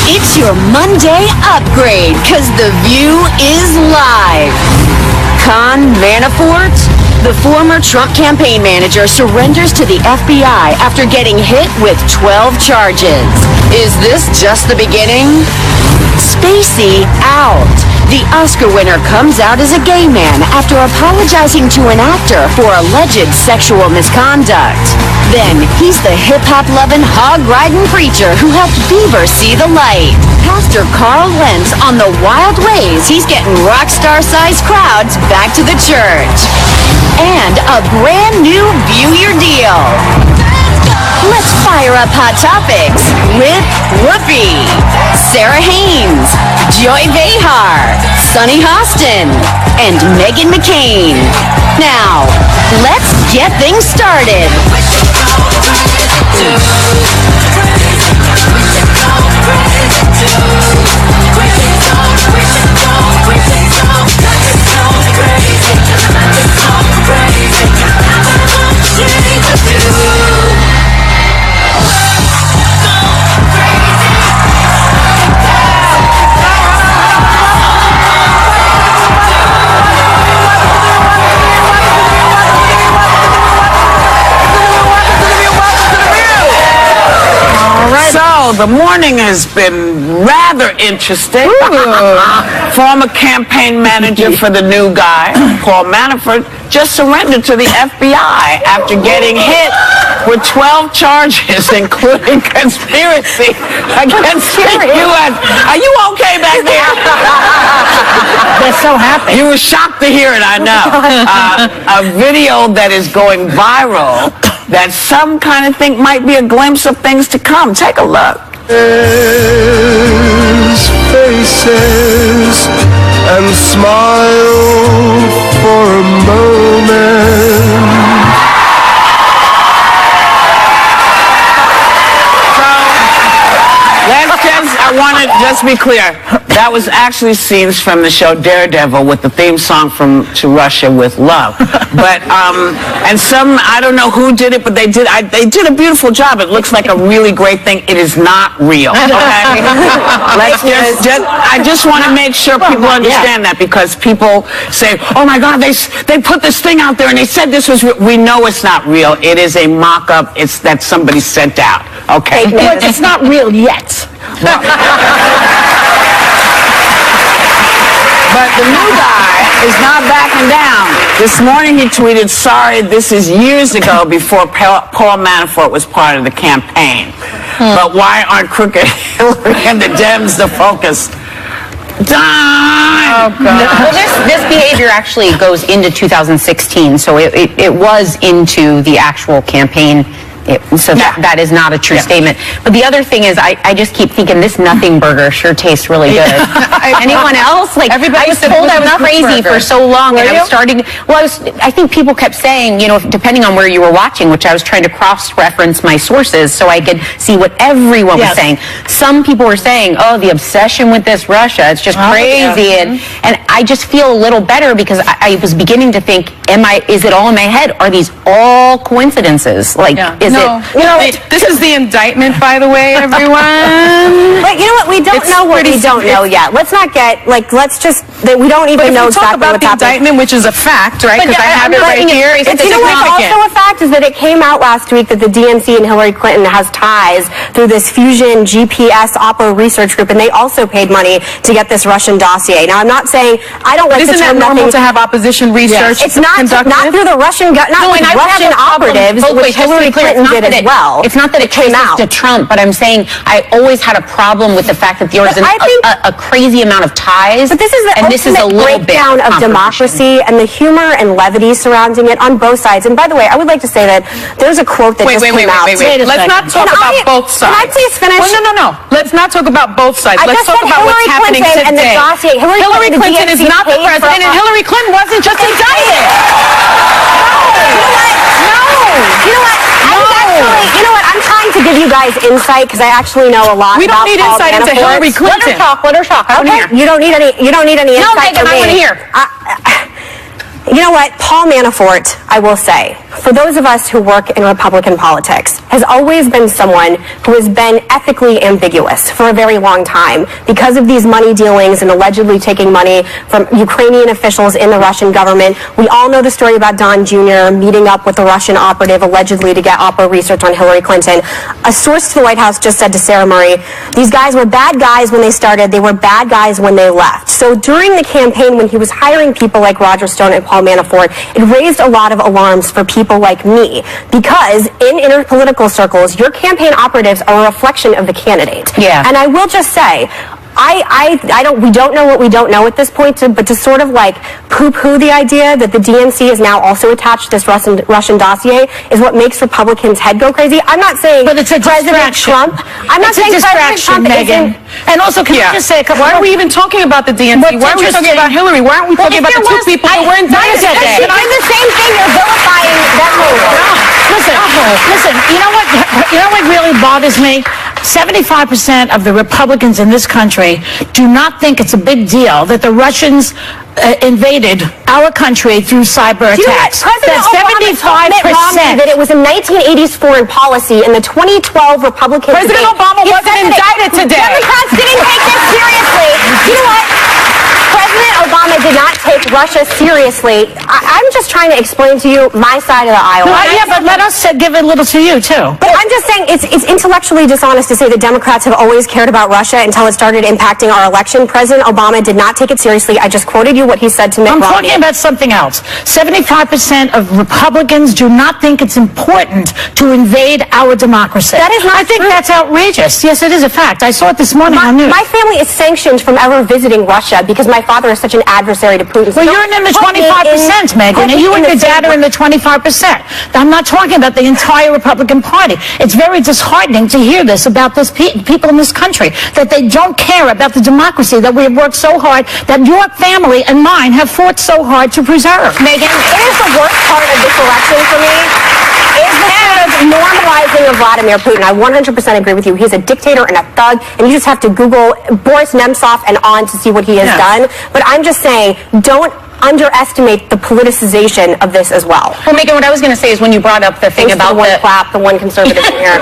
It's your Monday upgrade, cause the view is live. Con Manafort, the former Trump campaign manager, surrenders to the FBI after getting hit with 12 charges. Is this just the beginning? Spacey out. The Oscar winner comes out as a gay man after apologizing to an actor for alleged sexual misconduct. Then, he's the hip-hop-loving, hog-riding preacher who helped Bieber see the light. Pastor Carl Lentz on the wild ways he's getting rock star-sized crowds back to the church. And a brand new View Your Deal. Let's fire up Hot Topics with Whoopi, Sarah Haynes, Joy Behar, Sunny Hostin, and Meghan McCain. Now, let's get things started. So, the morning has been rather interesting. Former campaign manager for the new guy, Paul Manafort, just surrendered to the FBI after getting hit with 12 charges, including conspiracy against the U.S. Are you okay back there? They're so happy. You were shocked to hear it, I know. A video that is going viral that some kind of think might be a glimpse of things to come. Take a look. Faces and smile for a moment. I want to just be clear. That was actually scenes from the show Daredevil with the theme song from To Russia with Love. But, and some, I don't know who did it, but they did a beautiful job. It looks like a really great thing. It is not real, okay? I just want to make sure people understand that, because people say, oh my God, they put this thing out there and they said this was real. We know it's not real. It is a mock-up. It's that somebody sent out, okay? But it's not real yet. But the new guy is not backing down. This morning he tweeted, sorry, this is years ago before Paul Manafort was part of the campaign. But why aren't crooked Hillary and the Dems the focus? Oh, God. Well, this behavior actually goes into 2016, so it was into the actual campaign. That is not a true statement. But the other thing is, I just keep thinking this nothing burger sure tastes really good. Anyone else? Like, I was told I was crazy for so long, and I was starting. Well, I think people kept saying, you know, depending on where you were watching, which I was trying to cross-reference my sources so I could see what everyone was saying. Some people were saying, oh, the obsession with this Russia, it's just crazy, and I just feel a little better because I was beginning to think, is it all in my head? Are these all coincidences? Like, this is the indictment, by the way, everyone. But you know what? We don't know what we don't know yet. Let's not get, let's just, we don't even know exactly what's happening. But if we talk about the indictment, which is a fact, right? Because I have it right here. You know what's also a fact is that it came out last week that the DNC and Hillary Clinton has ties through this Fusion GPS Oppo research group, and they also paid money to get this Russian dossier. Now, I'm not saying, I don't like the term. Isn't that normal to have opposition research? It's not through the Russian, Russian operatives, which Hillary Clinton did as well. It's not that it came out to Trump, but I'm saying I always had a problem with the fact that there was a crazy amount of ties. But this is the ultimate breakdown of democracy and the humor and levity surrounding it on both sides. And by the way, I would like to say that there's a quote that just came out. Wait. Let's not talk about both sides. Can I please finish? Well, no. Let's not talk about both sides. Let's talk about what's happening today. And the dossier. Hillary Clinton is not the president, and Hillary Clinton wasn't just indicted. You know what? I'm trying to give you guys insight because I actually know a lot. We don't need insight into Hillary Clinton. Let her talk. Okay. You don't need any insight. No, Meghan, I want to hear. You know what? Paul Manafort, I will say, for those of us who work in Republican politics, has always been someone who has been ethically ambiguous for a very long time because of these money dealings and allegedly taking money from Ukrainian officials in the Russian government. We all know the story about Don Jr. meeting up with the Russian operative allegedly to get Oppo research on Hillary Clinton. A source to the White House just said to Sarah Murray, these guys were bad guys when they started, they were bad guys when they left. So during the campaign, when he was hiring people like Roger Stone and Paul Manafort, it raised a lot of alarms for people like me because in interpolitical circles, your campaign operatives are a reflection of the candidate. Yeah. And I will just say, we don't know what we don't know at this point, but to sort of like poo-poo the idea that the DNC is now also attached to this Russian dossier is what makes Republicans' head go crazy. I'm not saying but it's a President Trump. I'm not saying President Trump Megan. And also, can I just say a couple? Why are we even talking about the DNC? Why are we talking about Hillary? Why aren't we talking about the two people who were indicted today? You're the same thing. You're vilifying them. Listen. You know what? You know what really bothers me? 75% of the Republicans in this country do not think it's a big deal that the Russians invaded our country through cyber attacks. President Obama told Mitt Romney that it was a 1980s foreign policy, and the 2012 Republican President Obama wasn't indicted today. Democrats didn't take this seriously. You know what? President Obama did not take Russia seriously. I'm just trying to explain to you my side of the aisle. But let us give it a little to you, too. But I'm just saying it's intellectually dishonest to say that Democrats have always cared about Russia until it started impacting our election. President Obama did not take it seriously. I just quoted you what he said to Mitt Romney. I'm talking about something else. 75% of Republicans do not think it's important to invade our democracy. That is not I think true. that's outrageous. Yes, it is a fact. I saw it this morning on news. My family is sanctioned from ever visiting Russia because my father is such an adversary to Putin. Well, you're in the 25%, Megan, and you and your dad are in the 25%. I'm not talking about the entire Republican Party. It's very disheartening to hear this about this people in this country, that they don't care about the democracy that we have worked so hard, that your family and mine have fought so hard to preserve. Megan, it is the worst part of this election for me. Is the sort of normalizing of Vladimir Putin. I 100% agree with you. He's a dictator and a thug, and you just have to Google Boris Nemtsov and on to see what he has done. But I'm just saying, don't underestimate the politicization of this as well. Well, Megan, what I was going to say is when you brought up the thing about the one conservative in here.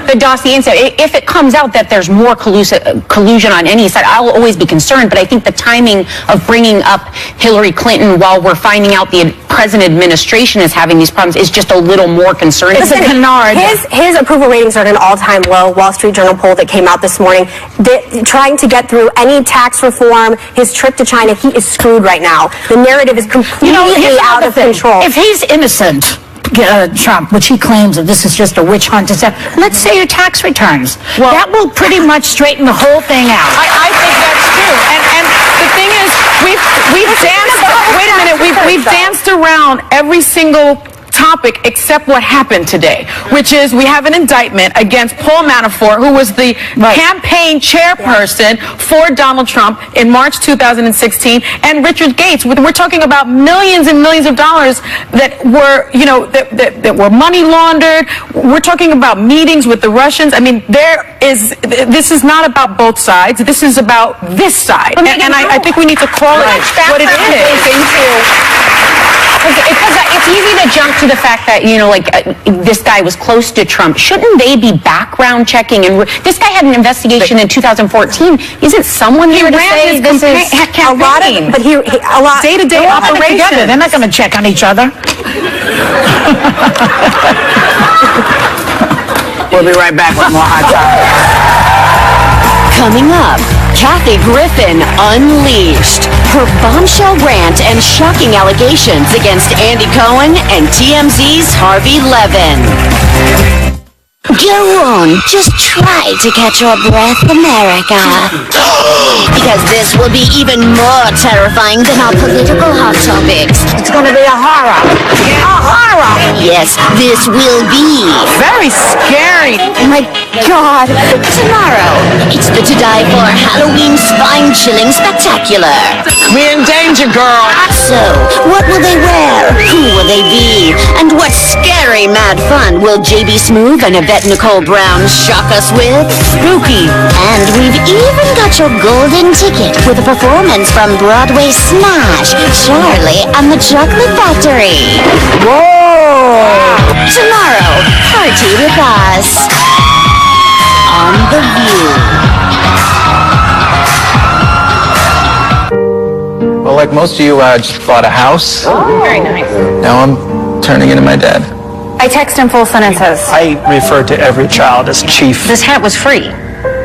the dossier and stuff, if it comes out that there's more collusion on any side, I'll always be concerned. But I think the timing of bringing up Hillary Clinton while we're finding out the present administration is having these problems is just a little more concerning. It's a canard. His approval ratings are at an all-time low. Wall Street Journal poll that came out this morning. Trying to get through any tax reform, his trip to China, he is screwed right now. The narrative is completely out of control. If he's innocent, Trump, which he claims that this is just a witch hunt and stuff, let's say your tax returns. Well, that will pretty much straighten the whole thing out. I think that's true. And the thing is, we've danced. Wait a minute. We've danced around every single topic except what happened today, which is we have an indictment against Paul Manafort, who was the campaign chairperson for Donald Trump in March 2016, and Richard Gates. We're talking about millions and millions of dollars that were, that were money laundered. We're talking about meetings with the Russians. I mean, this is not about both sides. This is about this side. And I think we need to call it what it is. Because it's easy to jump to the fact that, this guy was close to Trump. Shouldn't they be background checking? And this guy had an investigation in 2014. Isn't someone here to say this is a lot of, but a lot day-to-day operation? They're not going to check on each other. We'll be right back with more Hot Topics. Coming up, Kathy Griffin unleashed. Her bombshell rant and shocking allegations against Andy Cohen and TMZ's Harvey Levin. Go on, just try to catch your breath, America. Because this will be even more terrifying than our political hot topics. It's going to be a horror. A horror. Yes, this will be. Very scary. Oh my God. Tomorrow, it's the To Die For Halloween spine-chilling spectacular. We in danger, girl. So, what will they wear? Who will they be? And what scary mad fun will JB Smoove and Yvette bet Nicole Brown shock us with? Spooky. And we've even got your golden ticket with a performance from Broadway smash Charlie and the Chocolate Factory. Whoa! Tomorrow, party with us on The View. Well, like most of you, I just bought a house. Oh, very nice. Now I'm turning into my dad. I text in full sentences. I refer to every child as chief. This hat was free.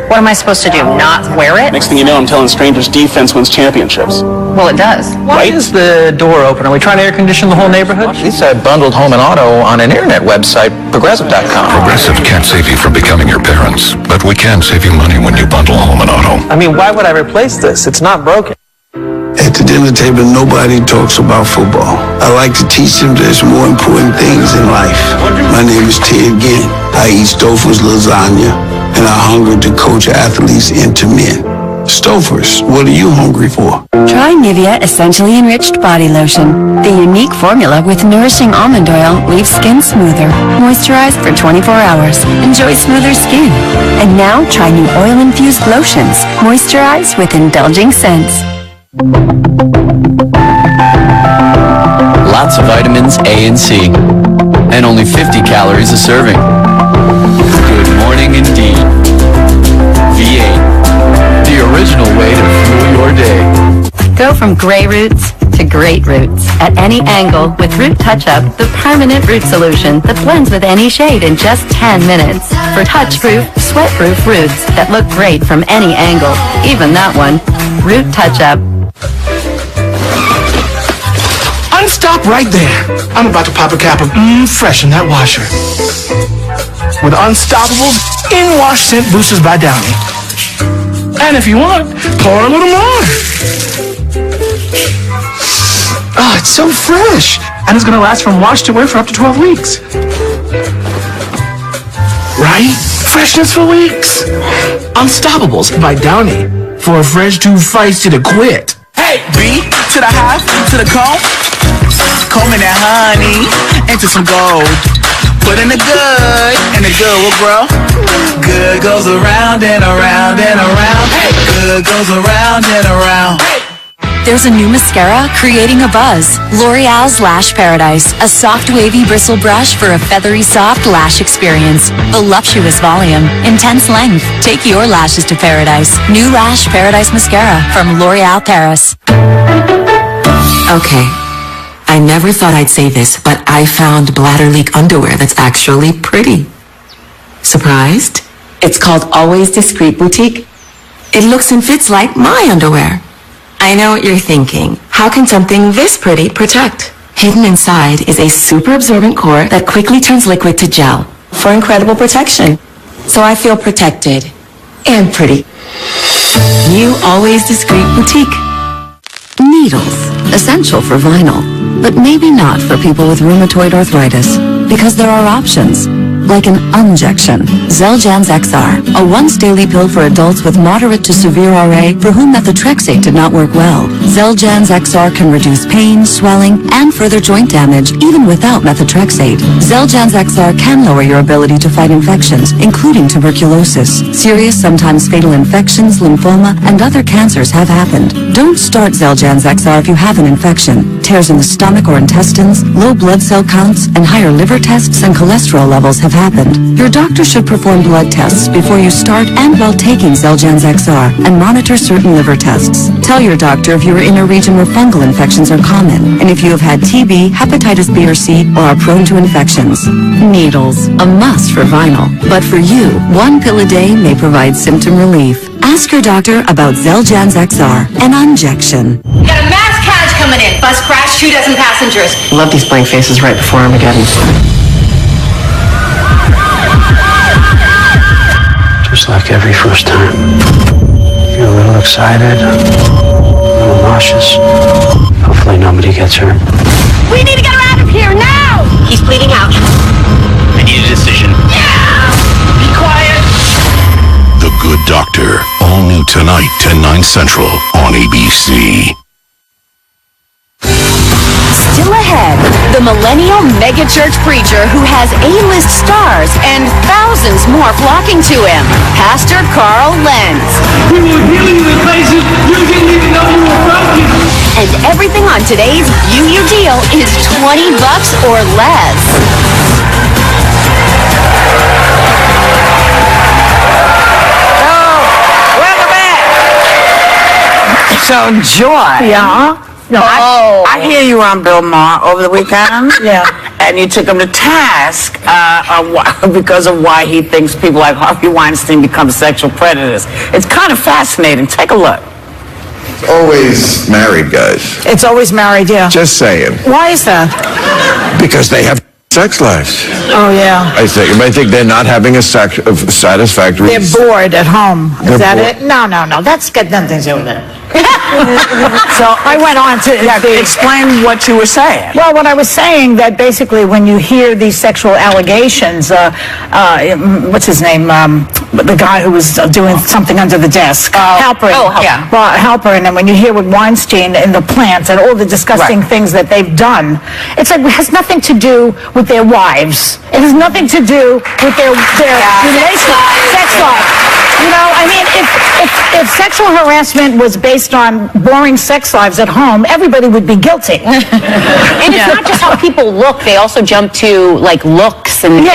What am I supposed to do? Not wear it? Next thing you know, I'm telling strangers defense wins championships. Well, it does. Why is the door open? Are we trying to air condition the whole neighborhood? At least I bundled home and auto on an internet website, Progressive.com. Progressive can't save you from becoming your parents, but we can save you money when you bundle home and auto. I mean, why would I replace this? It's not broken. At the dinner table, nobody talks about football. I like to teach them there's more important things in life. My name is Ted Ginn. I eat Stouffer's lasagna, and I hunger to coach athletes into men. Stouffer's, what are you hungry for? Try Nivea Essentially Enriched Body Lotion. The unique formula with nourishing almond oil leaves skin smoother. Moisturize for 24 hours. Enjoy smoother skin. And now try new oil-infused lotions. Moisturize with indulging scents. Lots of vitamins A and C, and only 50 calories a serving. Good morning indeed. V8, the original way to fuel your day. Go from gray roots to great roots at any angle with Root Touch-Up, the permanent root solution that blends with any shade in just 10 minutes. For touch-proof, sweat-proof roots that look great from any angle, even that one. Root Touch-Up. Stop right there. I'm about to pop a cap of fresh in that washer. With Unstoppable's in-wash scent boosters by Downy. And if you want, pour a little more. Oh, it's so fresh. And it's gonna last from wash to wear for up to 12 weeks. Right? Freshness for weeks. Unstoppables by Downy. For a fresh too feisty to quit. Hey, B to the half, to the comb. Combing that honey into some gold. Put in the good, and the good will grow. Good goes around and around and around. Hey, good goes around and around. Hey. There's a new mascara creating a buzz. L'Oreal's Lash Paradise, a soft wavy bristle brush for a feathery soft lash experience. Voluptuous volume, intense length. Take your lashes to paradise. New Lash Paradise Mascara from L'Oreal Paris. Okay, I never thought I'd say this, but I found bladder leak underwear that's actually pretty. Surprised? It's called Always Discreet Boutique. It looks and fits like my underwear. I know what you're thinking. How can something this pretty protect? Hidden inside is a super absorbent core that quickly turns liquid to gel for incredible protection. So I feel protected and pretty. New Always Discreet Boutique. Needles, essential for vinyl, but maybe not for people with rheumatoid arthritis, because there are options, like an injection. Xeljanz XR, a once-daily pill for adults with moderate to severe RA for whom methotrexate did not work well. Xeljanz XR can reduce pain, swelling, and further joint damage, even without methotrexate. Xeljanz XR can lower your ability to fight infections, including tuberculosis. Serious, sometimes fatal infections, lymphoma, and other cancers have happened. Don't start Xeljanz XR if you have an infection. Tears in the stomach or intestines, low blood cell counts, and higher liver tests and cholesterol levels have happened. Your doctor should perform blood tests before you start and while taking Xeljanz XR and monitor certain liver tests. Tell your doctor if you are in a region where fungal infections are common and if you have had TB, hepatitis B or C, or are prone to infections. Needles, a must for vinyl. But for you, one pill a day may provide symptom relief. Ask your doctor about Xeljanz XR, an injection. Got a mass carnage coming in. Bus crash, 2 dozen passengers. Love these blank faces right before Armageddon. Just like every first time. You're a little excited, a little nauseous. Hopefully nobody gets hurt. We need to get her out of here now! He's bleeding out. I need a decision. Yeah! Be quiet! The Good Doctor, all new tonight, 10/9 Central on ABC. Still ahead, the millennial megachurch preacher who has A-list stars and thousands more flocking to him, Pastor Carl Lentz. We will heal you in places you didn't even know you were broken. And everything on today's UU Deal is $20 or less. So, Joy. Yeah? No, I hear you were on Bill Maher over the weekend. Yeah. And you took him to task because of why he thinks people like Harvey Weinstein become sexual predators. It's kind of fascinating. Take a look. It's always married guys. It's always married, yeah. Just saying. Why is that? Because they have sex lives. Oh, yeah. I think they're not having a satisfactory... They're bored at home. Is that bored. it? No. That's got nothing to do with it. So I went on to explain what you were saying. Well, what I was saying that basically when you hear these sexual allegations, what's his name? The guy who was doing something under the desk, Halperin. Yeah. Well, Halperin, and when you hear with Weinstein in the plants and all the disgusting things that they've done, it's like it has nothing to do with their wives. It has nothing to do with their sex life. You know, I mean, if sexual harassment was based on boring sex lives at home, everybody would be guilty. And it's not just how people look; they also jump to like looks, and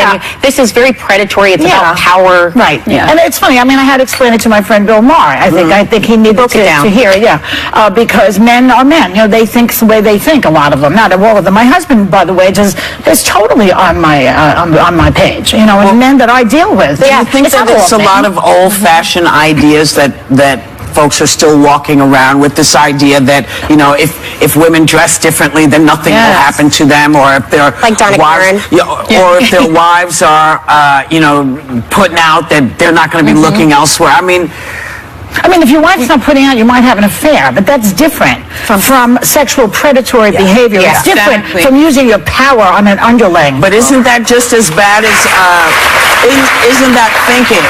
this is very predatory. It's about power, right? Yeah. And it's funny. I mean, I had to explain it to my friend Bill Maher. I think he needed to hear it. Yeah, because men are men. You know, they think the way they think. A lot of them, not all of them. My husband, by the way, is totally on my page. You know, and men that I deal with. Do you think that it's a lot of old-fashioned ideas that folks are still walking around with, this idea that, you know, if women dress differently, then nothing will happen to them, or if their wives, or if their wives are, you know, putting out that they're not going to be looking elsewhere. I mean, if your wife's not putting out, you might have an affair, but that's different from sexual predatory behavior. It's different from using your power on an underling. But isn't that just as bad as, isn't that thinking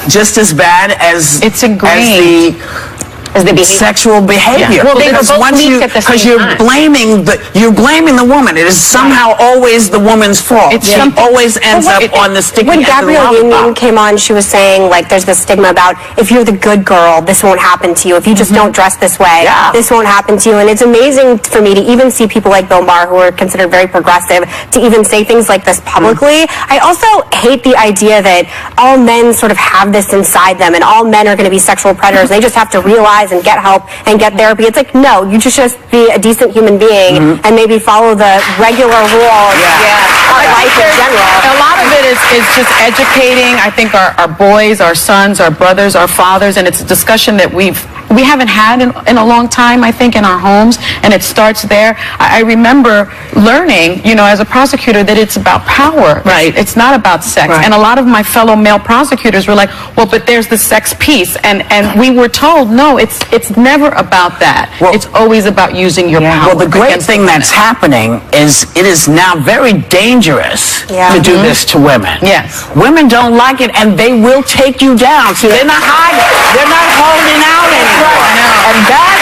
just as bad as the sexual behavior? Well, because you're blaming the woman. It is somehow always the woman's fault. It always ends up on the sticky When end of the Gabrielle Union lollipop. came on, she was saying, like, there's this stigma about if you're the good girl, this won't happen to you. If you just don't dress this way, this won't happen to you. And it's amazing for me to even see people like Bill Maher, who are considered very progressive, to even say things like this publicly. I also hate the idea that all men sort of have this inside them, and all men are going to be sexual predators. They just have to realize and get help and get therapy. It's like, no, you just be a decent human being and maybe follow the regular rules of life in general. A lot of it is just educating, I think, our boys, our sons, our brothers, our fathers, and it's a discussion that we haven't had in a long time, I think, in our homes, and it starts there. I remember learning, you know, as a prosecutor, that it's about power. Right. It's not about sex. Right. And a lot of my fellow male prosecutors were like, well, but there's the sex piece. And we were told, no, it's never about that. Well, it's always about using your power. Well, the great thing that's happening is it is now very dangerous to do this to women. Yes. Women don't like it, and they will take you down. So they're not hiding. They're not holding out anymore. And that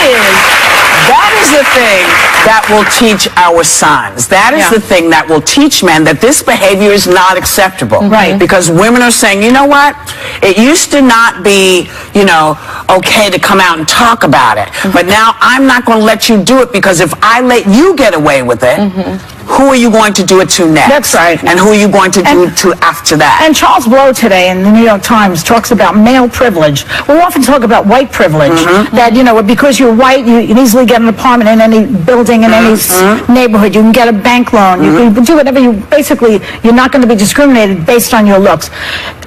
is the thing that will teach our sons. That is the thing that will teach men that this behavior is not acceptable. Right. Because women are saying, you know what? It used to not be, you know, okay to come out and talk about it. But now I'm not going to let you do it, because if I let you get away with it, who are you going to do it to next? That's right. And who are you going to do it to after that? And Charles Blow today in the New York Times talks about male privilege. We often talk about white privilege, that, you know, because you're white, you can easily get an apartment in any building in any neighborhood. You can get a bank loan. You can do whatever you're not going to be discriminated based on your looks,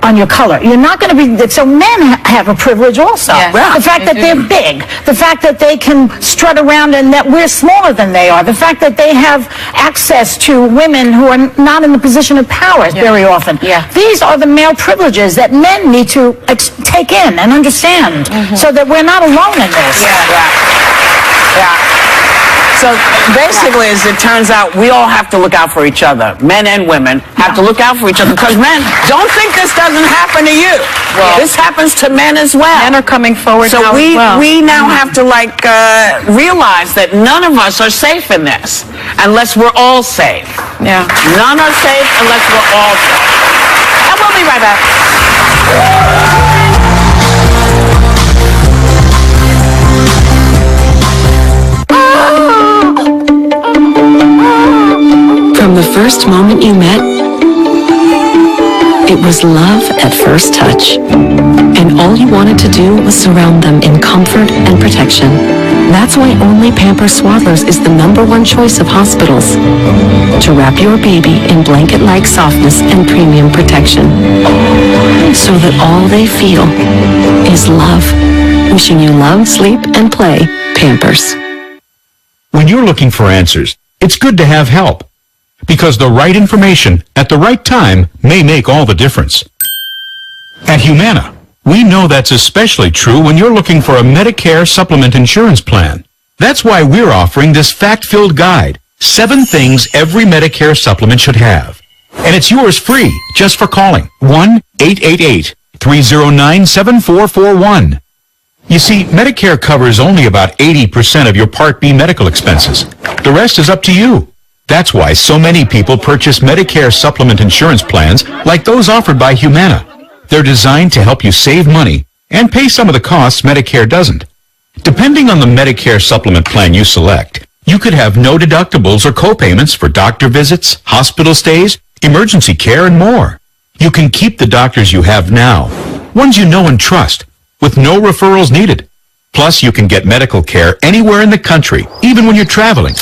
on your color. You're not going to be, so men have a privilege also. Yes. The fact that they're big, the fact that they can strut around and that we're smaller than they are, the fact that they have access to women who are not in the position of power very often. These are the male privileges that men need to take in and understand, so that we're not alone in this. So basically, as it turns out, we all have to look out for each other. Men and women have to look out for each other. Because men, don't think this doesn't happen to you. Well, this happens to men as well. Men are coming forward so now as well. we now have to realize that none of us are safe in this unless we're all safe. Yeah. None are safe unless we're all safe. And we'll be right back. From the first moment you met, it was love at first touch. And all you wanted to do was surround them in comfort and protection. That's why only Pampers Swaddlers is the #1 choice of hospitals. To wrap your baby in blanket-like softness and premium protection. So that all they feel is love. Wishing you love, sleep, and play. Pampers. When you're looking for answers, it's good to have help. Because the right information at the right time may make all the difference. At Humana, we know that's especially true when you're looking for a Medicare supplement insurance plan. That's why we're offering this fact-filled guide, 7 things every Medicare supplement should have. And it's yours free just for calling 1-888-309-7441. You see, Medicare covers only about 80% of your Part B medical expenses. The rest is up to you. That's why so many people purchase Medicare supplement insurance plans like those offered by Humana. They're designed to help you save money and pay some of the costs Medicare doesn't. Depending on the Medicare supplement plan you select, you could have no deductibles or copayments for doctor visits, hospital stays, emergency care, and more. You can keep the doctors you have now, ones you know and trust, with no referrals needed. Plus, you can get medical care anywhere in the country, even when you're traveling.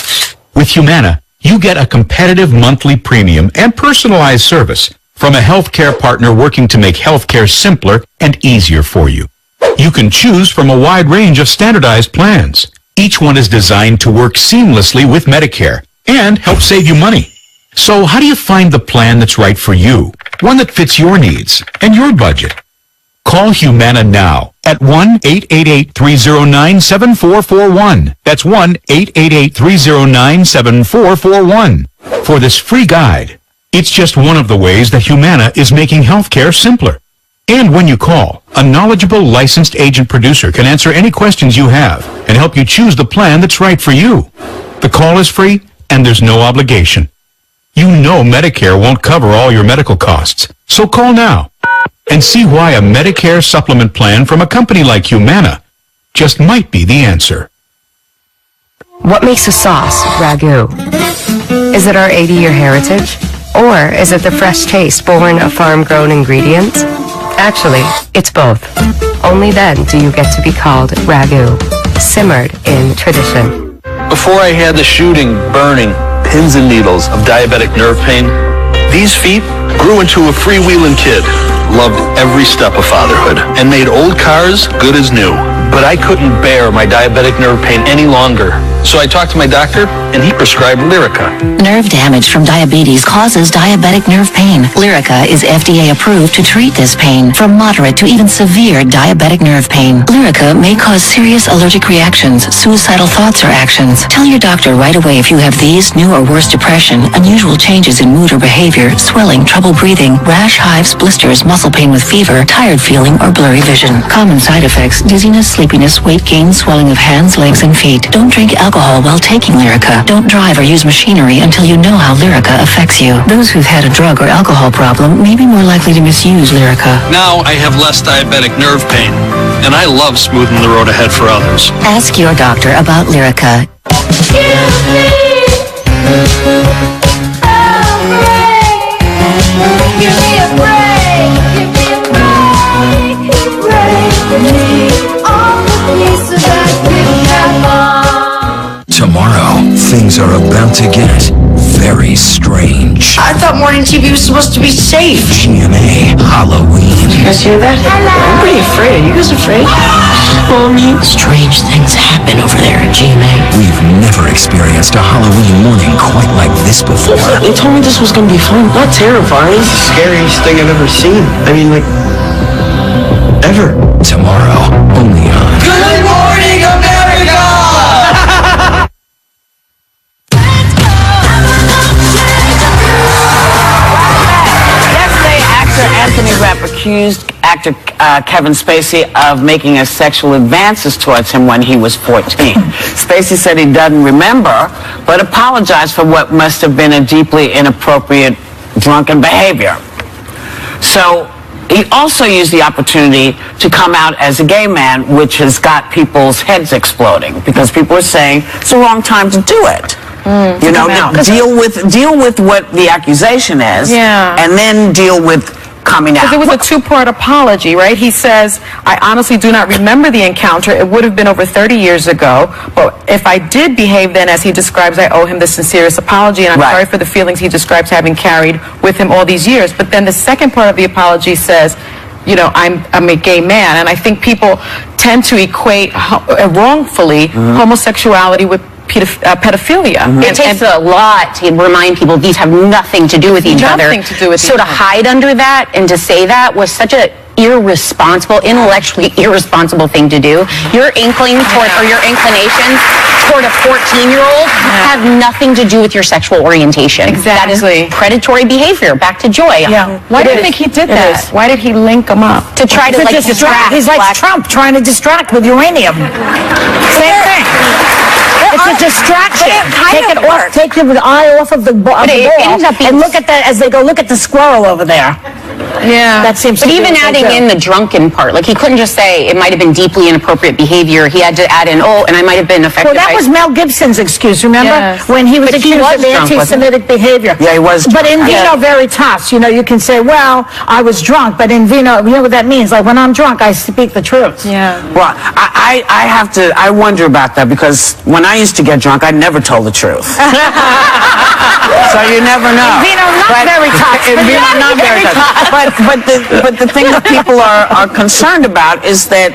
With Humana, you get a competitive monthly premium and personalized service from a healthcare partner working to make healthcare simpler and easier for you. You can choose from a wide range of standardized plans. Each one is designed to work seamlessly with Medicare and help save you money. So how do you find the plan that's right for you? One that fits your needs and your budget. Call Humana now at 1-888-309-7441. That's 1-888-309-7441 for this free guide. It's just one of the ways that Humana is making healthcare simpler. And when you call, a knowledgeable licensed agent producer can answer any questions you have and help you choose the plan that's right for you. The call is free and there's no obligation. You know Medicare won't cover all your medical costs, so call now and see why a Medicare supplement plan from a company like Humana just might be the answer. What makes a sauce ragu? Is it our 80-year heritage? Or is it the fresh taste born of farm-grown ingredients? Actually, it's both. Only then do you get to be called ragu, simmered in tradition. Before I had the shooting, burning, pins and needles of diabetic nerve pain, these feet grew into a freewheeling kid, loved every step of fatherhood, and made old cars good as new. But I couldn't bear my diabetic nerve pain any longer. So I talked to my doctor, and he prescribed Lyrica. Nerve damage from diabetes causes diabetic nerve pain. Lyrica is FDA approved to treat this pain, from moderate to even severe diabetic nerve pain. Lyrica may cause serious allergic reactions, suicidal thoughts, or actions. Tell your doctor right away if you have these, new or worse depression, unusual changes in mood or behavior, swelling, trouble breathing, rash, hives, blisters, muscle pain with fever, tired feeling, or blurry vision. Common side effects: dizziness, sleepiness, weight gain, swelling of hands, legs, and feet. Don't drink alcohol while taking Lyrica. Don't drive or use machinery until you know how Lyrica affects you. Those who've had a drug or alcohol problem may be more likely to misuse Lyrica. Now I have less diabetic nerve pain, and I love smoothing the road ahead for others. Ask your doctor about Lyrica. Give me a break, give me a break for me. All the pieces I didn't have on. Tomorrow, things are about to get very strange. I thought morning TV was supposed to be safe. GMA Halloween. You guys hear that? I'm pretty afraid. Are you guys afraid? Mommy. Strange things happen over there at GMA. We've never experienced a Halloween morning quite like this before. They told me this was gonna be fun, not terrifying. It's the scariest thing I've ever seen. I mean, like, ever. Tomorrow, only on Good morning, America! actor Kevin Spacey of making sexual advances towards him when he was 14. Spacey said he doesn't remember, but apologized for what must have been a deeply inappropriate drunken behavior. So he also used the opportunity to come out as a gay man, which has got people's heads exploding because people are saying it's the wrong time to do it. You know, deal with what the accusation is, and then deal with coming out. Because it was a two-part apology, right? He says, I honestly do not remember the encounter. It would have been over 30 years ago. But if I did behave then as he describes, I owe him the sincerest apology, and I'm sorry for the feelings he describes having carried with him all these years. But then the second part of the apology says, you know, I'm a gay man. And I think people tend to equate wrongfully homosexuality with pedophilia. It takes a lot to remind people these have nothing to do with each other. So to hide under that and to say that was such a intellectually irresponsible thing to do. Your inkling toward, or your inclinations toward a 14-year-old have nothing to do with your sexual orientation. Exactly. That is predatory behavior. Back to Joy. Why do you think he did that? Why did he link them up? To try to like distract. He's like Trump trying to distract with uranium. Same thing. It's a distraction. Take the eye off of the ball and look at that as they go. Look at the squirrel over there. Yeah, that seems. But even adding in the drunken part, like he couldn't just say it might have been deeply inappropriate behavior. He had to add in, and I might have been affected. Well, that was Mel Gibson's excuse. Remember when he was accused of anti-Semitic behavior? Yeah, he was. But in vino veritas, you know, you can say, well, I was drunk, but in vino, you know what that means? Like when I'm drunk, I speak the truth. Yeah. Well, I wonder about that because when I used to get drunk, I never told the truth. So you never know. In vino, not veritas. In vino, not veritas. But the thing that people are concerned about is that,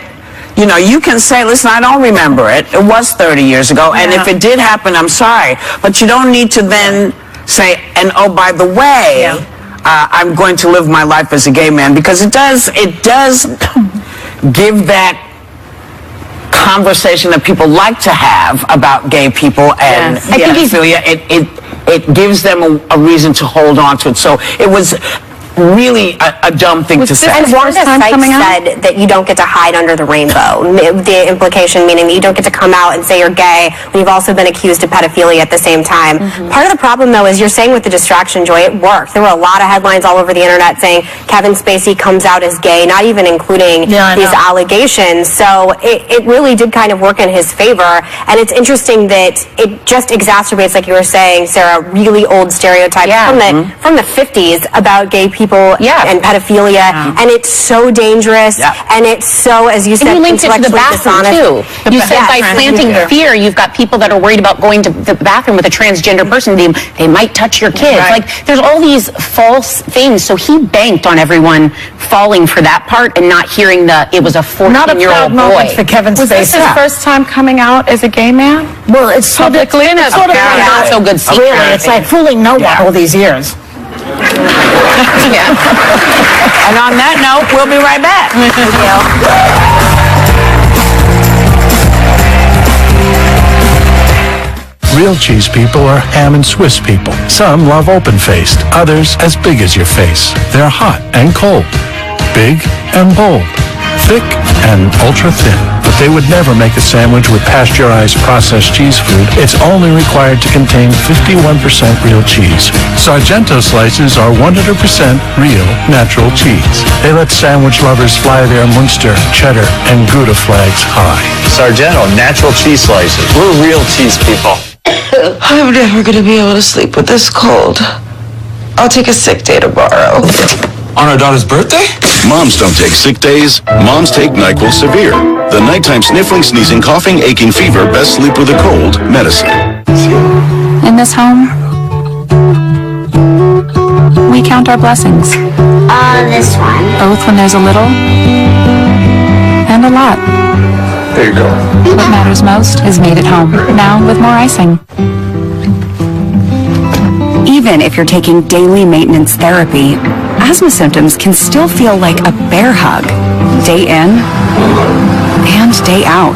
you know, you can say, listen, I don't remember it. It was 30 years ago. And if it did happen, I'm sorry. But you don't need to then say, and oh, by the way, I'm going to live my life as a gay man. Because it does give that conversation that people like to have about gay people and pedophilia. It gives them a reason to hold on to it. So it was really a dumb thing to say. And Wanda Sykes said that you don't get to hide under the rainbow. The implication meaning that you don't get to come out and say you're gay when you've also been accused of pedophilia at the same time. Part of the problem, though, is you're saying with the distraction, Joy, it worked. There were a lot of headlines all over the internet saying Kevin Spacey comes out as gay, not even including these allegations. So it really did kind of work in his favor. And it's interesting that it just exacerbates, like you were saying, Sarah, really old stereotypes from the 50s about gay people and pedophilia, and it's so dangerous, and it's so, as you said, and you linked it to the bathroom too. You said by planting fear, you've got people that are worried about going to the bathroom with a transgender person. They might touch your kids. Like there's all these false things. So he banked on everyone falling for that part and not hearing it was a 14-year-old boy. For Kevin Spacey. Was this his first time coming out as a gay man? Well, it's sort of not so good secret. Really, it's like fooling no one all these years. And on that note, we'll be right back. Real cheese people are ham and Swiss people. Some love open-faced, others as big as your face. They're hot and cold, big and bold, thick and ultra-thin. But they would never make a sandwich with pasteurized processed cheese food. It's only required to contain 51% real cheese. Sargento slices are 100% real, natural cheese. They let sandwich lovers fly their Munster, cheddar, and Gouda flags high. Sargento, natural cheese slices. We're real cheese people. I'm never going to be able to sleep with this cold. I'll take a sick day to borrow. On our daughter's birthday? Moms don't take sick days. Moms take NyQuil Severe. The nighttime sniffling, sneezing, coughing, aching, fever, best sleep with a cold medicine. In this home, we count our blessings. This one. Both when there's a little and a lot. There you go. What matters most is made at home, now with more icing. Even if you're taking daily maintenance therapy, asthma symptoms can still feel like a bear hug, day in and day out.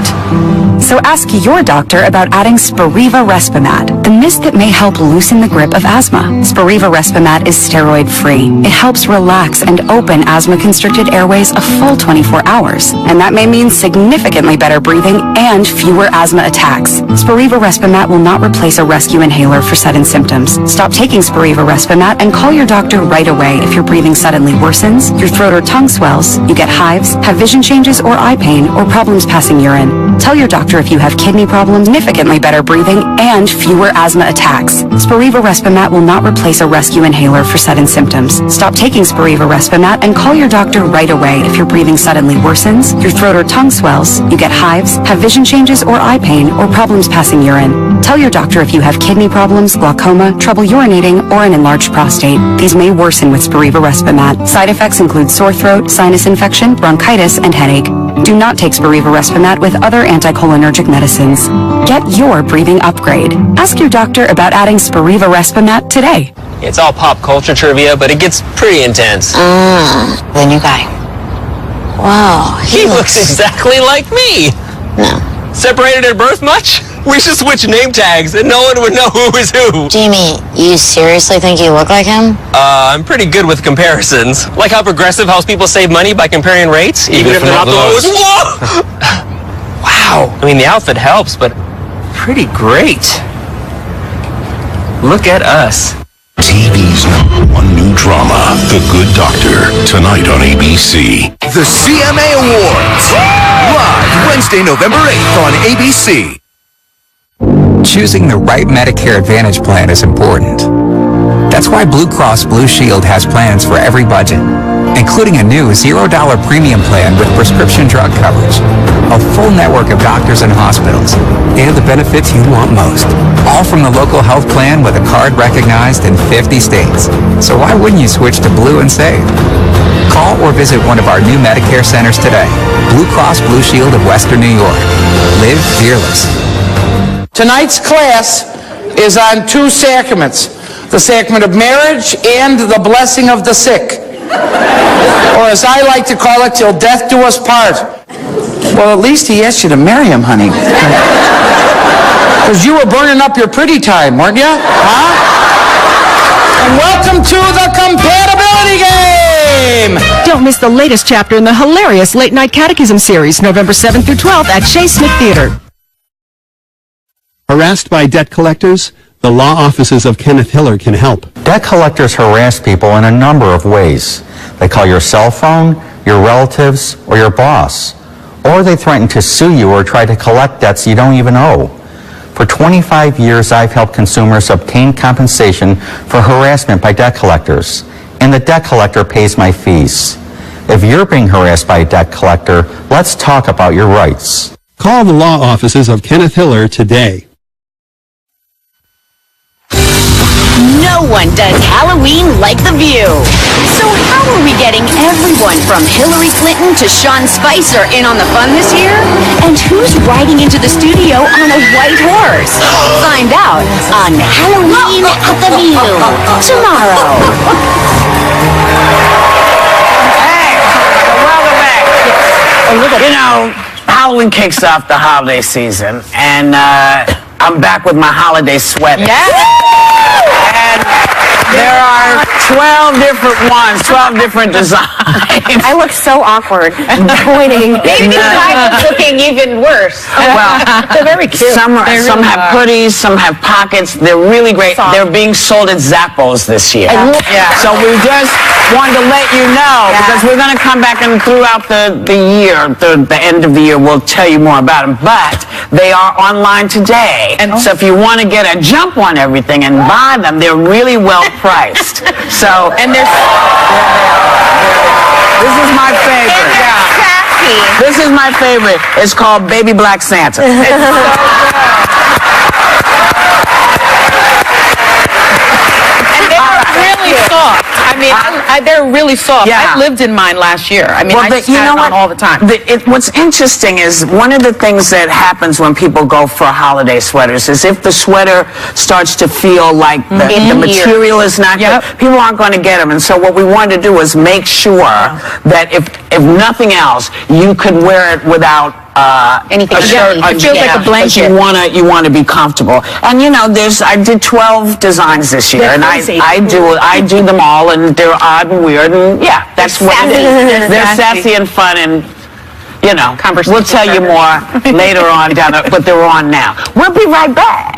So ask your doctor about adding Spiriva Respimat, the mist that may help loosen the grip of asthma. Spiriva Respimat is steroid-free. It helps relax and open asthma-constricted airways a full 24 hours. And that may mean significantly better breathing and fewer asthma attacks. Spiriva Respimat will not replace a rescue inhaler for sudden symptoms. Stop taking Spiriva Respimat and call your doctor right away if your breathing suddenly worsens, your throat or tongue swells, you get hives, have vision changes or eye pain, or problems passing urine. Tell your doctor if you have kidney problems, significantly better breathing, and fewer asthma attacks. Spiriva Respimat will not replace a rescue inhaler for sudden symptoms. Stop taking Spiriva Respimat and call your doctor right away if your breathing suddenly worsens, your throat or tongue swells, you get hives, have vision changes or eye pain, or problems passing urine. Tell your doctor if you have kidney problems, glaucoma, trouble urinating, or an enlarged prostate. These may worsen with Spiriva Respimat. Side effects include sore throat, sinus infection, bronchitis, and headache. Do not take Spiriva Respimat with other anticholinergic medicines. Get your breathing upgrade. Ask your doctor about adding Spiriva Respimat today. It's all pop culture trivia, but it gets pretty intense. The new guy. Wow. He looks exactly like me. No. Separated at birth much? We should switch name tags and no one would know who is who. Jamie, you seriously think you look like him? I'm pretty good with comparisons. Like how Progressive helps people save money by comparing rates, even if they're not the lowest. Whoa! Wow. I mean, the outfit helps, but pretty great. Look at us. TV's #1 new drama, The Good Doctor, tonight on ABC. The CMA Awards, live Wednesday, November 8th on ABC. Choosing the right Medicare Advantage plan is important. That's why Blue Cross Blue Shield has plans for every budget, including a new $0 premium plan with prescription drug coverage, a full network of doctors and hospitals, and the benefits you want most, all from the local health plan with a card recognized in 50 states. So why wouldn't you switch to Blue and save? Call or visit one of our new Medicare centers today. Blue Cross Blue Shield of Western New York. Live fearless. Tonight's class is on two sacraments, the sacrament of marriage and the blessing of the sick. Or as I like to call it, till death do us part. Well, at least he asked you to marry him, honey. Because you were burning up your pretty time, weren't you? Huh? And welcome to the compatibility game! Don't miss the latest chapter in the hilarious Late Night Catechism series, November 7th through 12th at Shea Smith Theater. Harassed by debt collectors? The law offices of Kenneth Hiller can help. Debt collectors harass people in a number of ways. They call your cell phone, your relatives, or your boss. Or they threaten to sue you or try to collect debts you don't even owe. For 25 years, I've helped consumers obtain compensation for harassment by debt collectors. And the debt collector pays my fees. If you're being harassed by a debt collector, let's talk about your rights. Call the law offices of Kenneth Hiller today. No one does Halloween like The View. So how are we getting everyone from Hillary Clinton to Sean Spicer in on the fun this year? And who's riding into the studio on a white horse? Find out on Halloween at The View tomorrow. Hey, welcome back. You know, Halloween kicks off the holiday season, and I'm back with my holiday sweater. And there are 12 different ones, 12 different designs. I look so awkward pointing. Maybe mine was looking even worse. Well, they're very cute. Some have hoodies, some have pockets. They're really great. Soft. They're being sold at Zappos this year. Yeah. So we just wanted to let you know, because we're going to come back and throughout the year, the end of the year, we'll tell you more about them. But they are online today. And so if you want to get a jump on everything and buy them, they're really well priced. So, and there's... This is my favorite. This is my favorite. It's called Baby Black Santa. It's so And they're really soft. I mean, they're really soft. Yeah. I lived in mine last year. I mean, I just had it on all the time. What's interesting is one of the things that happens when people go for holiday sweaters is if the sweater starts to feel like the material is not good, people aren't going to get them. And so what we wanted to do was make sure that if nothing else, you could wear it without Anything a shirt. it feels like a blanket. You wanna be comfortable. And you know, I did 12 designs this year, and I do them all, and they're odd and weird, and yeah, that's what it is. They're sassy and fun, and you know, we'll tell you more later on but they're on now. We'll be right back.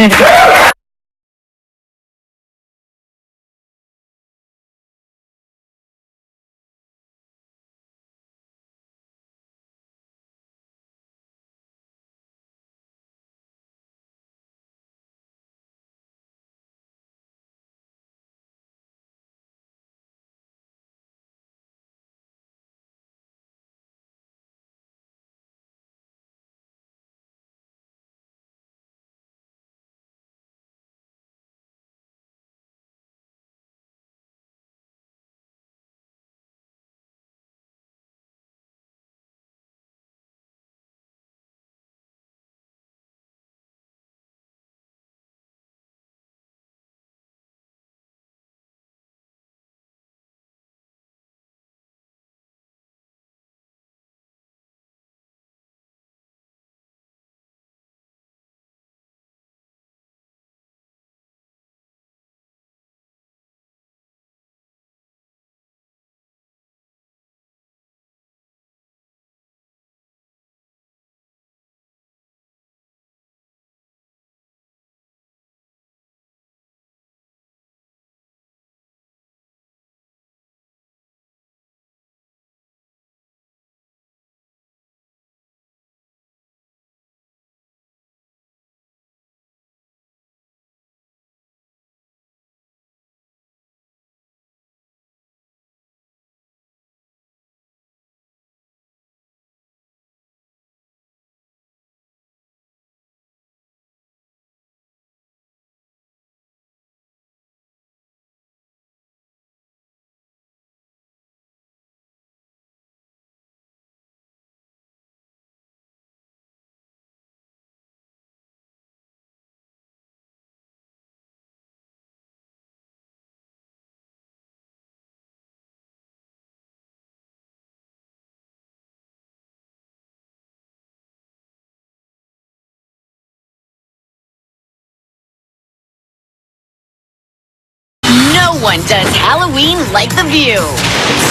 No one does Halloween like The View.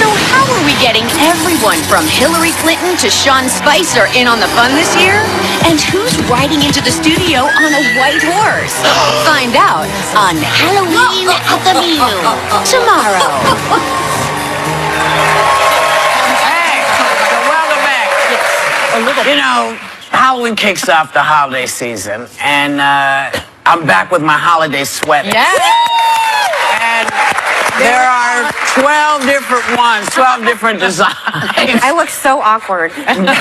So how are we getting everyone from Hillary Clinton to Sean Spicer in on the fun this year? And who's riding into the studio on a white horse? Find out on Halloween at The View tomorrow. Hey, so welcome back. You know, Halloween kicks off the holiday season, and I'm back with my holiday sweaters. And there are 12 different ones, 12 different designs. I look so awkward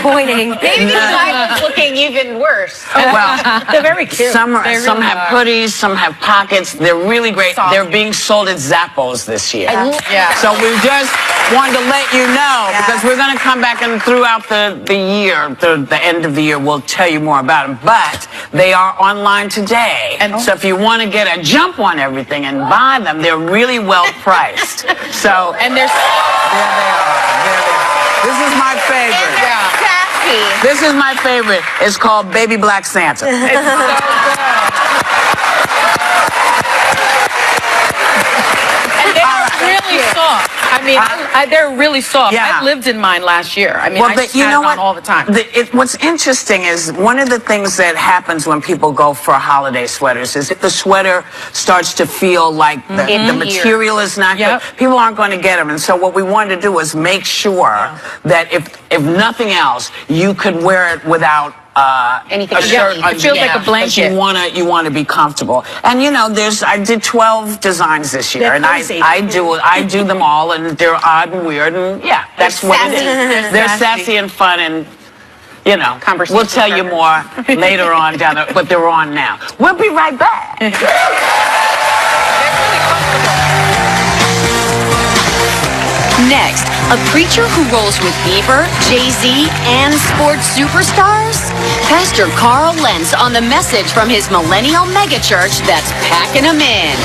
pointing. Maybe the design is looking even worse. Well, they're very cute. Some have hoodies, some have pockets. They're really great. Soft. They're being sold at Zappos this year. Yeah. So we just wanted to let you know, because we're going to come back and throughout the year, the end of the year, we'll tell you more about them. But they are online today. And so if you want to get a jump on everything and buy them, they're really well priced. So, And there's... there they are. There they are. This is my favorite. Sassy. This is my favorite. It's called Baby Black Santa. It's so good. And they're really soft. I mean, they're really soft. Yeah. I lived in mine last year. I mean, Well, I but just you had know it on what? all the time. What's interesting is one of the things that happens when people go for holiday sweaters is if the sweater starts to feel like the material is not good, people aren't going to get them. And so what we wanted to do was make sure that if nothing else, you could wear it without anything. a shirt. It feels like a blanket. You want to be comfortable. And you know, I did 12 designs this year, and I do them all, and they're odd and weird, and yeah, that's what it is. They're sassy and fun, and you know, we'll tell you more later on but they're on now. We'll be right back. Next, a preacher who rolls with Bieber, Jay-Z, and sports superstars? Pastor Carl Lentz on the message from his millennial megachurch that's packing them in.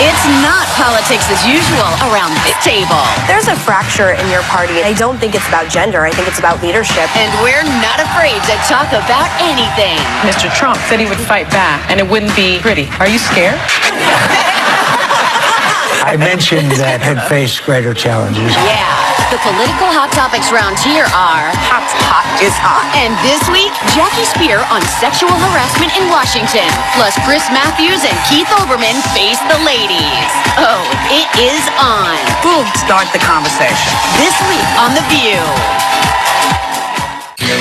It's not politics as usual around this table. There's a fracture in your party. I don't think it's about gender. I think it's about leadership. And we're not afraid to talk about anything. Mr. Trump said he would fight back, and it wouldn't be pretty. Are you scared? I mentioned that had faced greater challenges. Yeah. The political hot topics round here are Hot is hot. And this week, Jackie Spear on sexual harassment in Washington. Plus Chris Matthews and Keith Olbermann face the ladies. Oh, it is on. Boom, start the conversation. This week on The View.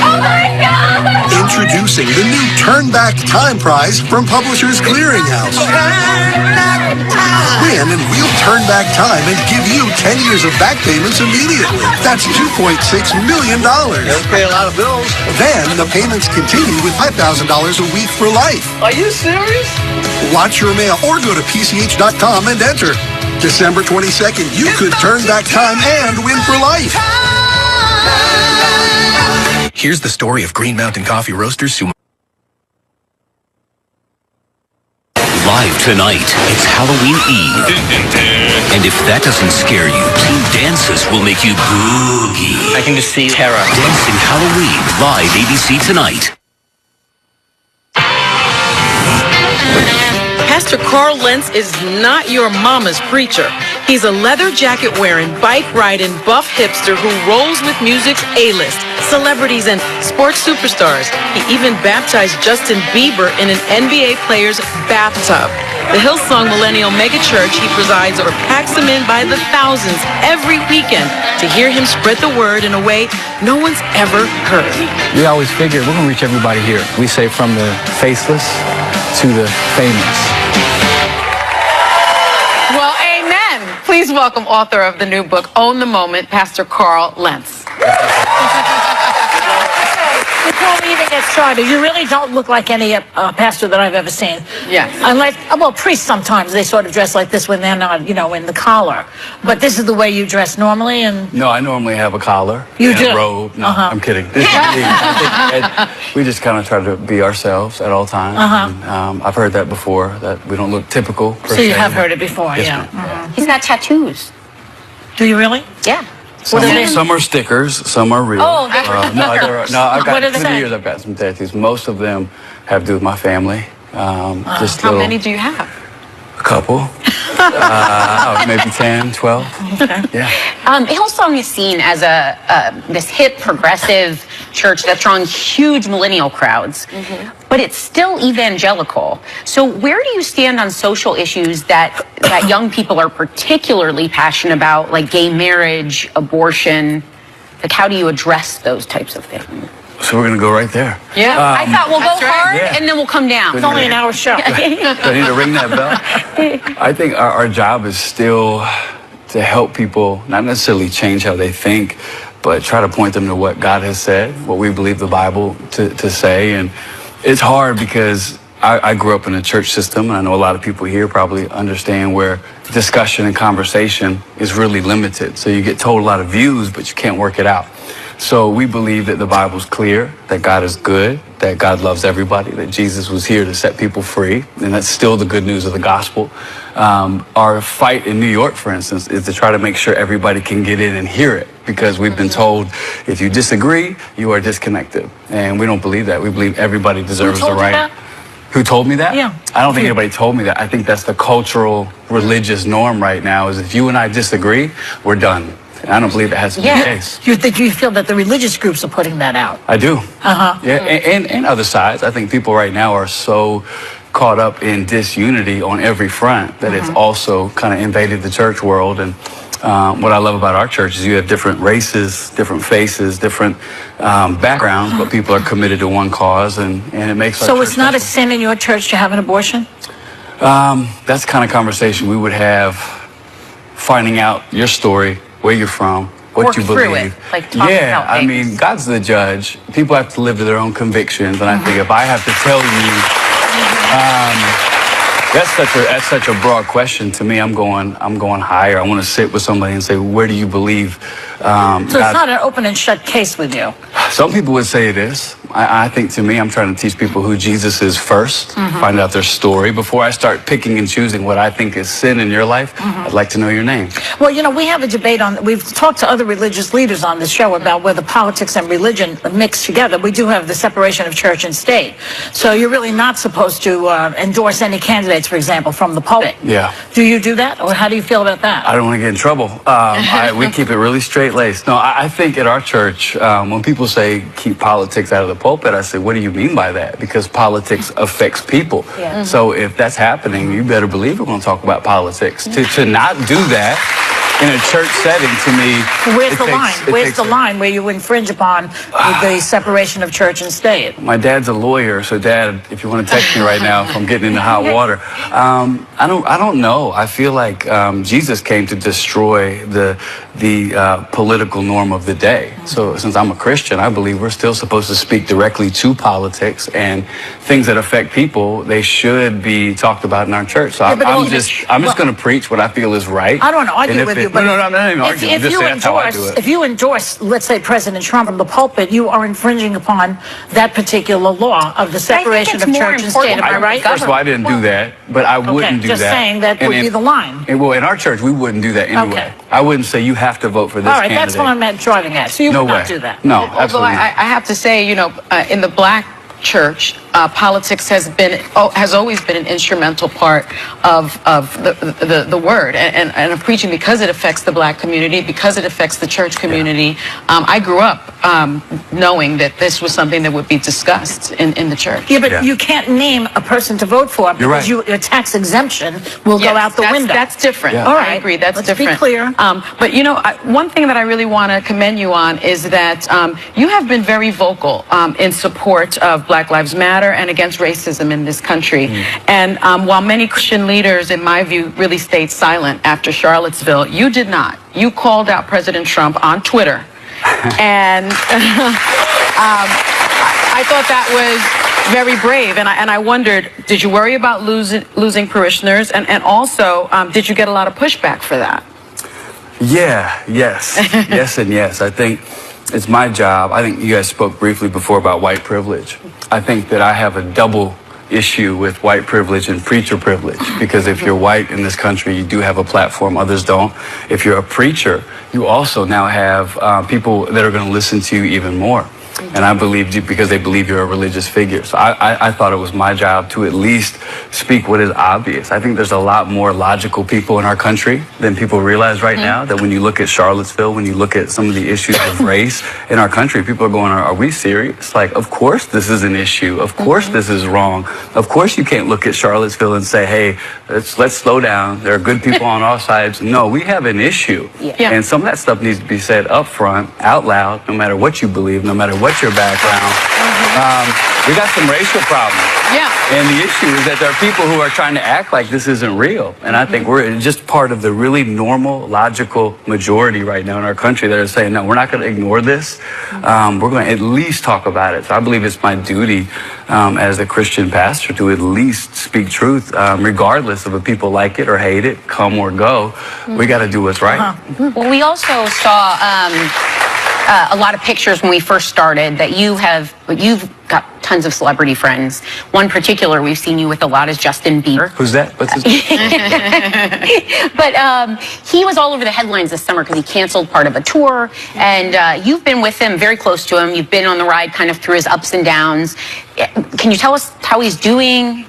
Oh my God! Introducing the new Turn Back Time Prize from Publishers Clearinghouse. Win and we'll turn back time and give you 10 years of back payments immediately. That's $2.6 million. They'll pay a lot of bills. Then the payments continue with $5,000 a week for life. Are you serious? Watch your mail or go to pch.com and enter. December 22nd, you could turn back time and win for life. Here's the story of Green Mountain Coffee Roasters who... Live tonight, it's Halloween Eve. And if that doesn't scare you, Team Dances will make you boogie. I can just see terror. Dancing Halloween, live ABC tonight. Pastor Carl Lentz is not your mama's preacher. He's a leather jacket wearing, bike riding, buff hipster who rolls with music's A-list, celebrities and sports superstars. He even baptized Justin Bieber in an NBA player's bathtub. The Hillsong Millennial Megachurch he presides over packs them in by the thousands every weekend to hear him spread the word in a way no one's ever heard. We always figured we're going to reach everybody here. We say from the faceless to the famous. Well, amen. Please welcome author of the new book, Own the Moment, Pastor Carl Lentz. Before we even get started, you really don't look like any pastor that I've ever seen. Yes. Unless, well, priests sometimes, they sort of dress like this when they're not, you know, in the collar. But this is the way you dress normally, and... No, I normally have a collar. You and do? a robe. No, I'm kidding. We just kind of try to be ourselves at all times. And, I've heard that before, that we don't look typical. So you have heard it before, Yes, yeah. ma'am. He's got tattoos. Do you really? Yeah. Some are stickers, some are real. Oh, they're I've What got, do they through the say? years I've got some tattoos. Most of them have to do with my family. Just How many do you have? A couple. Maybe 10, 12. Okay. Yeah. Hillsong is seen as this hip progressive church that's drawing huge millennial crowds, but it's still evangelical. So where do you stand on social issues that young people are particularly passionate about, like gay marriage, abortion? Like, how do you address those types of things? So we're going to go right there. Yeah, I thought we'll go hard Yeah. and then we'll come down. It's only an hour show. Do I need to ring that bell? I think our job is still to help people, not necessarily change how they think, but try to point them to what God has said, what we believe the Bible to say. And it's hard because I grew up in a church system, and I know a lot of people here probably understand where discussion and conversation is really limited. So you get told a lot of views, but you can't work it out. So we believe that the Bible's clear, that God is good, that God loves everybody, that Jesus was here to set people free, and that's still the good news of the gospel. Our fight in New York, for instance, is to try to make sure everybody can get in and hear it, because we've been told if you disagree, you are disconnected. And we don't believe that. We believe everybody deserves the right. Who told me that? Yeah. I don't think anybody told me that. I think that's the cultural, religious norm right now, is if you and I disagree, we're done. And I don't believe it has to be the case. You feel that the religious groups are putting that out? I do. Uh-huh. Yeah, and other sides. I think people right now are so caught up in disunity on every front that it's also kind of invaded the church world. And what I love about our church is you have different races, different faces, different backgrounds, but people are committed to one cause, and it makes our So church it's not a sin in your church to have an abortion? that's the kind of conversation we would have, finding out your story, where you're from, what Work you through believe. it, like talk about I things. mean, God's the judge. People have to live to their own convictions, and I think if I have to tell you, that's such a broad question to me. I'm going higher. I want to sit with somebody and say, where do you believe? So it's not an open and shut case with you? Some people would say it is. I think to me, I'm trying to teach people who Jesus is first, find out their story. Before I start picking and choosing what I think is sin in your life, I'd like to know your name. Well, you know, we have a debate on, we've talked to other religious leaders on this show about whether politics and religion mix together. We do have the separation of church and state. So you're really not supposed to endorse any candidates, for example, from the pulpit. Yeah. Do you do that, or how do you feel about that? I don't want to get in trouble. We keep it really straight-laced. No, I think at our church, when people say keep politics out of the pulpit, I say, what do you mean by that? Because politics affects people. Yeah. So if that's happening, you better believe we're going to talk about politics. To not do that in a church setting, to me, Where's the line? Where's the line where you infringe upon the separation of church and state? My dad's a lawyer, so Dad, if you want to text me right now if I'm getting into hot water, I don't know. I feel like Jesus came to destroy the political norm of the day. So since I'm a Christian, I believe we're still supposed to speak directly to politics, and things that affect people, they should be talked about in our church. So I'm just going to preach what I feel is right. I don't argue with you. But no, I'm not even arguing. I'm just saying that's how I do it. If you endorse, let's say, President Trump from the pulpit, you are infringing upon that particular law of the separation of church and state. Am I right? First of all, I didn't do that, but I wouldn't do that. Just saying that would be the line. Well, in our church, we wouldn't do that anyway. I wouldn't say you have to vote for this candidate. All right, that's what I'm driving at. So you would not do that. No, absolutely. Although I have to say, you know, in the black church, politics has always been an instrumental part of the word and of preaching, because it affects the black community, because it affects the church community. I grew up knowing that this was something that would be discussed in the church. Yeah, but you can't name a person to vote for because your tax exemption will go out the window. That's different. All right, I agree. That's Let's different. Be clear. But you know, one thing that I really want to commend you on is that you have been very vocal in support of Black Lives Matter and against racism in this country. And while many Christian leaders, in my view, really stayed silent after Charlottesville, you did not. You called out President Trump on Twitter. And I thought that was very brave. And I wondered, did you worry about losing parishioners? And also, did you get a lot of pushback for that? Yeah, yes. Yes and yes. I think it's my job. I think you guys spoke briefly before about white privilege. I think that I have a double issue with white privilege and preacher privilege, because if you're white in this country, you do have a platform, others don't. If you're a preacher, you also now have people that are going to listen to you even more. And I believe you because they believe you're a religious figure. So I thought it was my job to at least speak what is obvious. I think there's a lot more logical people in our country than people realize right now. That when you look at Charlottesville, when you look at some of the issues of race in our country, people are going, are we serious? Like, of course this is an issue. Of course this is wrong. Of course you can't look at Charlottesville and say, hey, let's slow down. There are good people on all sides. No, we have an issue. And some of that stuff needs to be said up front, out loud, no matter what you believe, no matter what your background. We got some racial problems. And the issue is that there are people who are trying to act like this isn't real. And I think we're just part of the really normal, logical majority right now in our country that are saying, no, we're not going to ignore this. We're going to at least talk about it. So I believe it's my duty as a Christian pastor to at least speak truth, regardless of if people like it or hate it, come or go. We got to do what's right. Well, we also saw a lot of pictures when we first started that you've got tons of celebrity friends. One particular we've seen you with a lot is Justin Bieber. Who's that? What's his name? But he was all over the headlines this summer because he canceled part of a tour, and you've been with him, very close to him. You've been on the ride kind of through his ups and downs. Can you tell us how he's doing?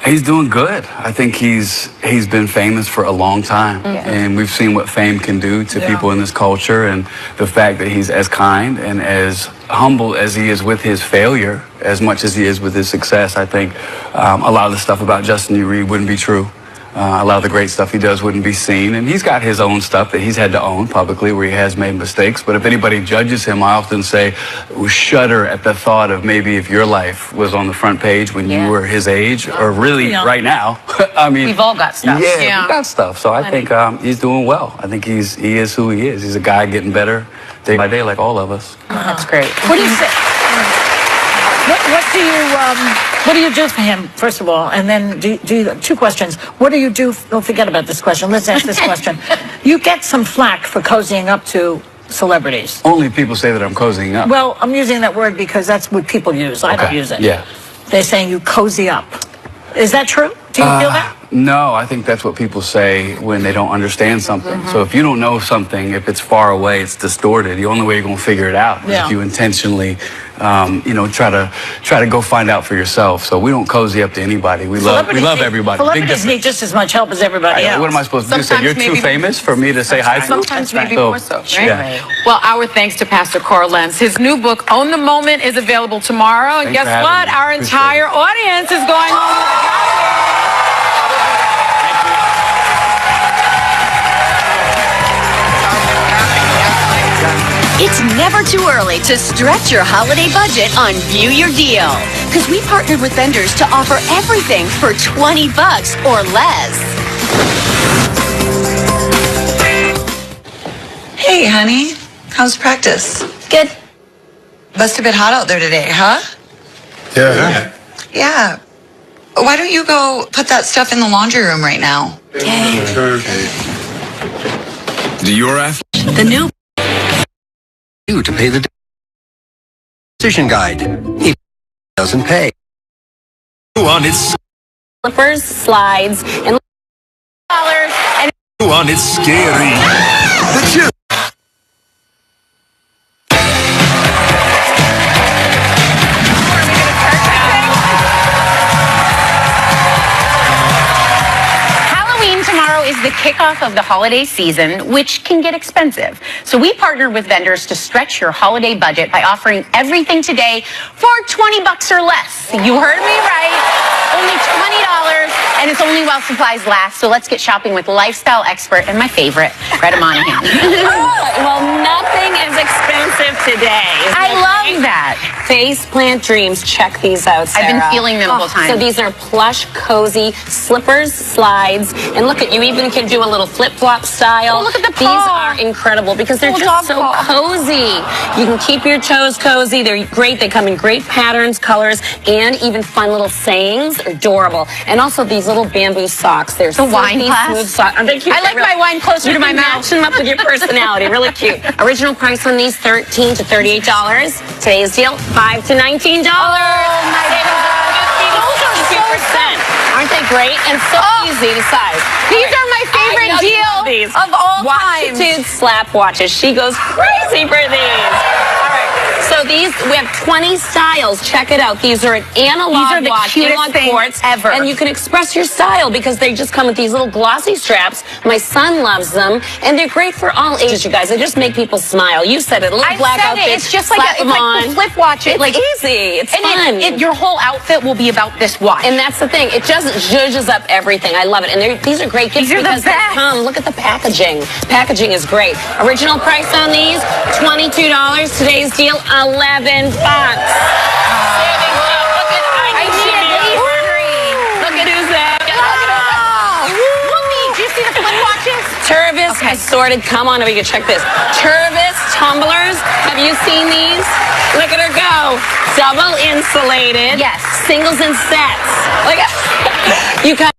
He's doing good. I think he's been famous for a long time, and we've seen what fame can do to people in this culture, and the fact that he's as kind and as humble as he is with his failure, as much as he is with his success. I think a lot of the stuff about Justin you read wouldn't be true. A lot of the great stuff he does wouldn't be seen, and he's got his own stuff that he's had to own publicly where he has made mistakes. But if anybody judges him, I often say, shudder at the thought of maybe if your life was on the front page when you were his age, or really right now. I mean, we've all got stuff. Yeah, we've got stuff. So I think he's doing well. I think he is who he is. He's a guy getting better day by day, like all of us. That's great. What do you say? What do you do for him, first of all? And then do you, two questions. What do you do? Don't forget about this question. Let's ask this question. You get some flack for cozying up to celebrities? Only people say that I'm cozying up. Well, I'm using that word because that's what people use. I don't use it. Yeah. They're saying you cozy up. Is that true? Do you feel that? No, I think that's what people say when they don't understand something. So if you don't know something, if it's far away, it's distorted. The only way you're going to figure it out is if you intentionally, try to go find out for yourself. So we don't cozy up to anybody. We love everybody. Celebrities need just as much help as everybody else. What am I supposed to do? Say you're too famous for me to say hi to? Sometimes maybe more so, right? Yeah. Well, our thanks to Pastor Carl Lentz. His new book, Own the Moment, is available tomorrow. And guess what? Our entire audience is going home with a It's never too early to stretch your holiday budget on View Your Deal. Because we partnered with vendors to offer everything for $20 or less. Hey, honey. How's practice? Good. Must have been hot out there today, huh? Yeah. Yeah. Why don't you go put that stuff in the laundry room right now? Do your athlete? The new... You to pay the decision guide. He doesn't pay. On its Slippers, slides, and dollars. And on it's scary. The two. Is the kickoff of the holiday season, which can get expensive. So we partnered with vendors to stretch your holiday budget by offering everything today for $20 or less. You heard me right. Only $20, and it's only while supplies last. So let's get shopping with lifestyle expert and my favorite, Greta Monahan. well, nothing is expensive today. I love that. Face Plant Dreams. Check these out, Sarah. I've been feeling them the whole time. So these are plush, cozy slippers, slides, and look at you even can do a little flip-flop style. Oh, look at the paw. These are incredible because they're just so cozy. You can keep your toes cozy. They're great. They come in great patterns, colors, and even fun little sayings. They're adorable. And also these little bamboo socks. They're the wine glass. Smooth socks. Aren't they cute? I like my wine closer to my mouth. Match them up with your personality. Really cute. Original price on these $13 to $38. Today's deal $5 to $19. Oh my God. 50%. Aren't they great? And so easy to size. These are my favorite deal of all time. Watchitude slap watches. She goes crazy for these. All right. So these, we have 20 styles. Check it out. These are an analog watch, analog quartz ever. And you can express your style because they just come with these little glossy straps. My son loves them, and they're great for all ages, you guys. They just make people smile. You said it. A little black outfit. It's just like the flip watch. It's easy. It's fun. Your whole outfit will be about this watch. And that's the thing. It just zhuzhes up everything. I love it. And these are great gifts because they come. Look at the packaging. Packaging is great. Original price on these, $22. Today's deal, $11. Savings up. Look at Look at who's there. Whoopi, do you see the flip watches? Tervis assorted. Come on, if you can check this. Tervis tumblers. Have you seen these? Look at her go. Double insulated. Yes. Singles and sets. Look at you.